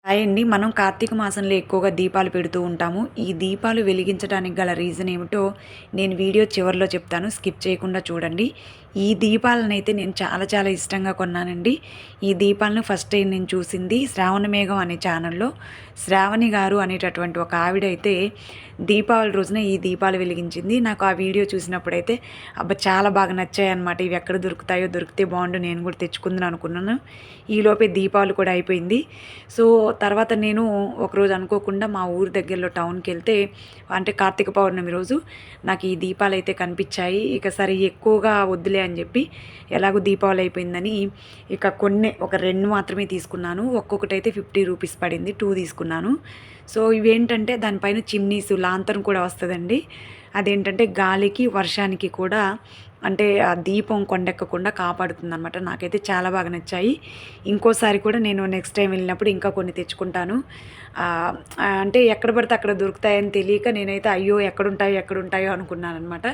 Hi అండి. మనం కార్తీక మాసంలో ఎక్కువగా దీపాలు పెడుతూ ఉంటాము. ఈ దీపాలు వెలిగించడానికి గల రీజన్ ఏమిటో నేను వీడియో చివరిలో చెప్తాను. స్కిప్ చేయకుండా చూడండి. ఈ దీపాలనైతే నేను చాలా చాలా ఇష్టంగా కొన్నానండి. ఈ దీపాలను ఫస్ట్ టైం నేను చూసింది శ్రావణ మేఘం అనే ఛానల్‌లో. శ్రావణి గారు అనేటటువంటి ఒక ఆవిడైతే దీపావళి రోజున ఈ దీపాలు వెలిగించింది. నాకు ఆ వీడియో చూసినప్పుడైతే అబ్బా! చాలా బాగా నచ్చాయన్నమాట. ఇవి ఎక్కడ దొరుకుతాయో, దొరికితే బావుండు, నేను కూడా తెచ్చుకుందాం అనుకున్నాను. ఈలోపే దీపావళి కూడా అయిపోయింది. సో తర్వాత నేను ఒకరోజు అనుకోకుండా మా ఊరు దగ్గరలో టౌన్‌కెళ్తే అంటే కార్తీక పౌర్ణమి రోజు నాకు ఈ దీపాలైతే కనిపించాయి. ఇక సరే ఎక్కువగా వద్దులే అని చెప్పి ఎలాగో దీపావళి అయిపోయిందని ఇక కొన్నే ఒక 2 మాత్రమే తీసుకున్నాను. ఒక్కొక్కటైతే 50 రూపీస్ పడింది. 2 తీసుకున్నాను. సో ఇవేంటంటే దానిపైన చిమ్నీస్ లాంతర్న్ కూడా వస్తదండి. అదేంటంటే గాలికి, వర్షానికి కూడా అంటే ఆ దీపం కొండెక్కకుండా కాపాడుతుందనమాట. నాకైతే చాలా బాగా నచ్చాయి. ఇంకోసారి కూడా నేను నెక్స్ట్ టైం వెళ్ళినప్పుడు ఇంకా కొన్ని తెచ్చుకుంటాను. అంటే ఎక్కడ పడితే అక్కడ దొరుకుతాయని తెలియక నేనైతే అయ్యో! ఎక్కడుంటాయో అనుకున్నాననమాట.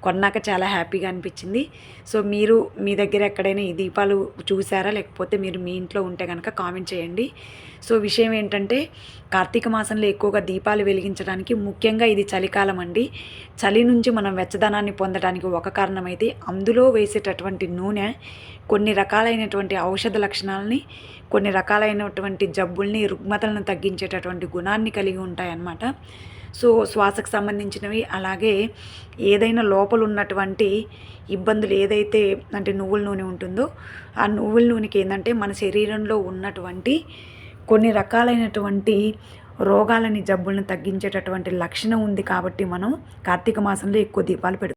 కొన్నాక చాలా హ్యాపీగా అనిపించింది. సో మీరు మీ దగ్గర ఎక్కడైనా ఈ దీపాలు చూసారా? లేకపోతే మీరు మీ ఇంట్లో ఉంటే గనక కామెంట్ చేయండి. సో విషయం ఏంటంటే కార్తీక మాసంలో ఎక్కువగా దీపాలు వెలిగించడానికి ముఖ్యంగా ఇది చలికాలం అండి. చలి నుంచి మనం వెచ్చదనాన్ని పొందడానికి ఒక కారణమైతే అందులో వేసేటటువంటి నూనె కొన్ని రకాలైనటువంటి ఔషధ లక్షణాలని, కొన్ని రకాలైనటువంటి జబ్బుల్ని, రుగ్మతలను తగ్గించేటటువంటి గుణాన్ని కలిగి ఉంటాయన్నమాట. సో శ్వాసకు సంబంధించినవి, అలాగే ఏదైనా లోపల ఉన్నటువంటి ఇబ్బందులు ఏదైతే అంటే నువ్వుల నూనె ఉంటుందో ఆ నువ్వుల నూనెకి ఏంటంటే మన శరీరంలో ఉన్నటువంటి కొన్ని రకాలైనటువంటి రోగాలని, జబ్బులను తగ్గించేటటువంటి లక్షణం ఉంది కాబట్టి మనం కార్తీక మాసంలో ఎక్కువ దీపాలు పెడతాం.